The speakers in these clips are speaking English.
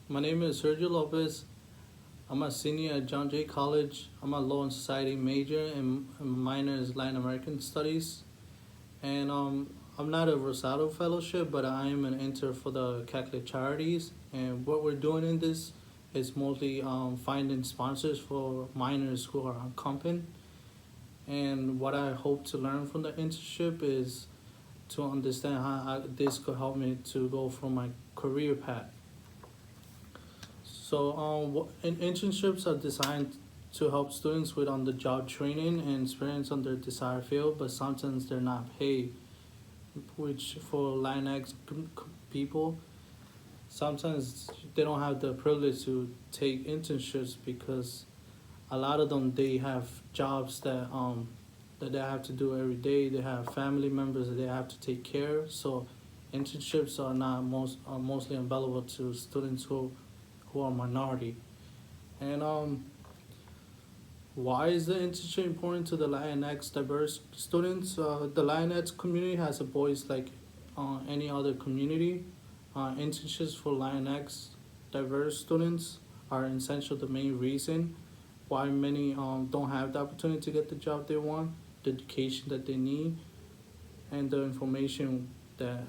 My name is Sergio Lopez. I'm a senior at John Jay College. I'm a Law and Society major and minor is Latin American Studies. And I'm not a Rosado Fellowship, but I am an intern for the Catholic Charities. And what we're doing in this is mostly finding sponsors for minors who are unaccompanied. And what I hope to learn from the internship is to understand how this could help me to go from my career path. So, internships are designed to help students with on-the-job training and experience on their desired field, but sometimes they're not paid, which for Latinx people, sometimes they don't have the privilege to take internships because a lot of them they have jobs that they have to do every day. They have family members that they have to take care of. So internships are mostly available to students who are minority. And why is the internship important to the Latinx diverse students? The Latinx community has a voice like any other community. Internships for Latinx diverse students are essential. The main reason why many don't have the opportunity to get the job they want, the education that they need, and the information that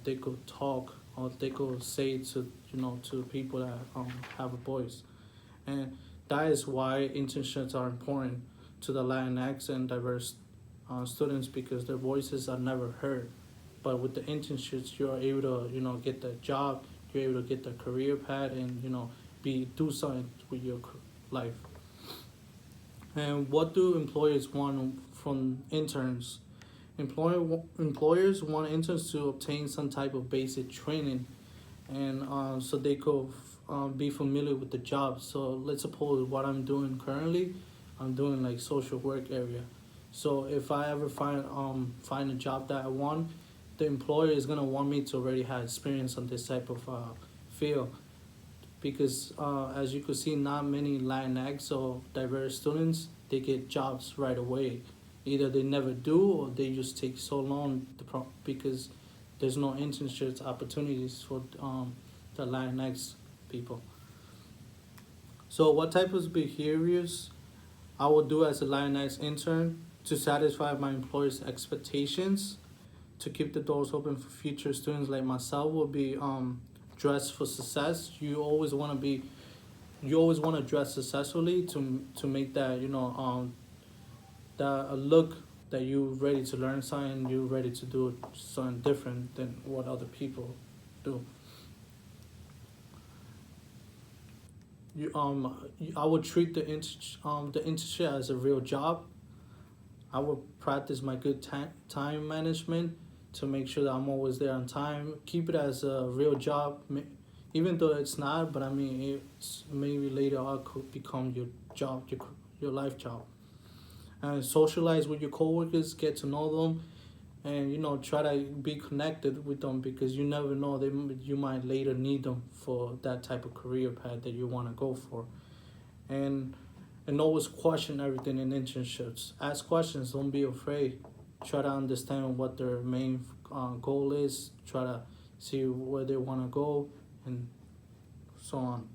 they could talk or they could say to to people that have a voice, and that is why internships are important to the Latinx and diverse students because their voices are never heard. But with the internships, you are able to get the job, you're able to get the career path, and be do something with your life. And what do employers want from interns? Employers want interns to obtain some type of basic training, and so they could be familiar with the job. So let's suppose what I'm doing currently, I'm doing like social work area. So if I ever find a job that I want, the employer is gonna want me to already have experience on this type of field because as you could see, not many Latinx or diverse students they get jobs right away. Either they never do or they just take so long because there's no internships opportunities for the Latinx people. So what type of behaviors I will do as a Latinx intern to satisfy my employer's expectations to keep the doors open for future students like myself will be dress for success. You always want to dress successfully to make that that look that you're ready to learn something, you're ready to do something different than what other people do. I would treat the internship as a real job. I would practice my good time management to make sure that I'm always there on time. Keep it as a real job, even though it's not. But I mean, it's maybe later on could become your job, your life job. And socialize with your coworkers, get to know them, and try to be connected with them because you never know you might later need them for that type of career path that you want to go for. And always question everything in internships. Ask questions. Don't be afraid. Try to understand what their main goal is. Try to see where they want to go, and so on.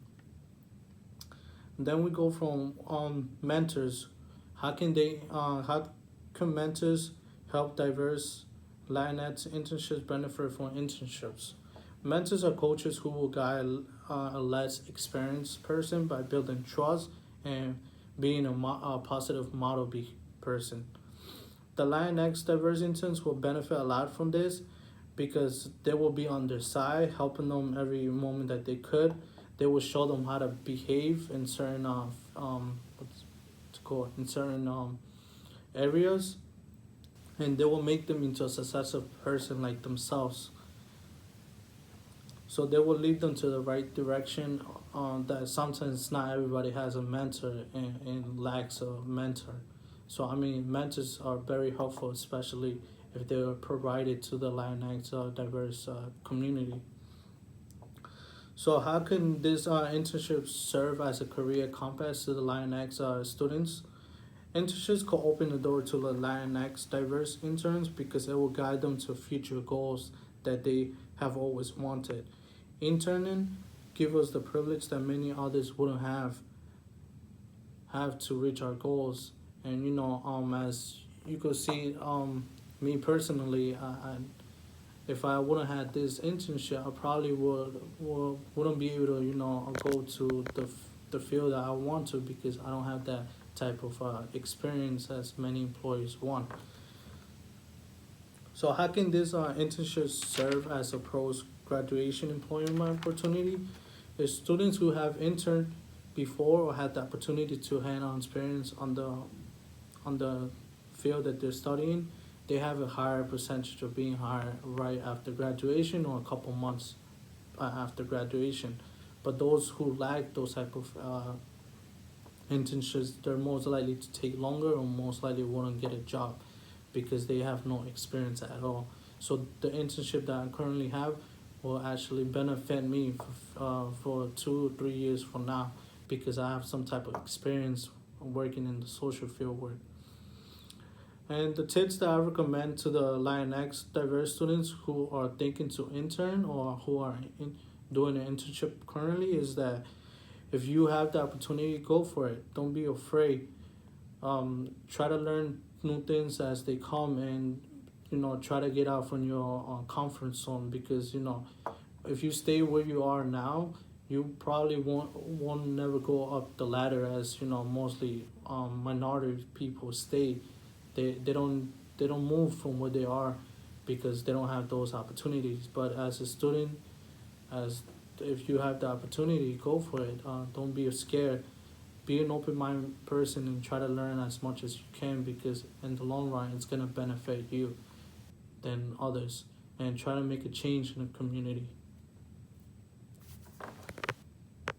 And then we go from mentors. How can mentors help diverse Latinx internships benefit from internships? Mentors are coaches who will guide a less experienced person by building trust and being a positive person. The Latinx diverse interns will benefit a lot from this because they will be on their side, helping them every moment that they could. They will show them how to behave in certain in certain areas, and they will make them into a successful person like themselves. So they will lead them to the right direction. That sometimes not everybody has a mentor and lacks a mentor. So I mean, mentors are very helpful, especially if they are provided to the Latinx diverse community. So how can this internship serve as a career compass to the Latinx students? Internships could open the door to the Latinx diverse interns because it will guide them to future goals that they have always wanted. Interning give us the privilege that many others wouldn't have to reach our goals. And as you could see, me personally, if I wouldn't had this internship, I probably wouldn't be able to go to the field that I want to, because I don't have that type of experience as many employees want. So how can this internship serve as a post graduation employment opportunity? Is students who have interned before or had the opportunity to hand-on experience on the field that they're studying, they have a higher percentage of being hired right after graduation or a couple months after graduation. But those who lack those type of internships, they're most likely to take longer, or most likely won't get a job because they have no experience at all. So the internship that I currently have will actually benefit me for 2 or 3 years from now, because I have some type of experience working in the social field work. And the tips that I recommend to the Lionx diverse students who are thinking to intern or who are doing an internship currently is that if you have the opportunity, go for it. Don't be afraid. Try to learn new things as they come, and try to get out from your comfort zone, because if you stay where you are now, you probably won't never go up the ladder, as mostly minority people stay. They don't move from where they are because they don't have those opportunities. But as a student, as if you have the opportunity, go for it. Don't be scared. Be an open-minded person and try to learn as much as you can, because in the long run, it's gonna benefit you than others. And try to make a change in the community.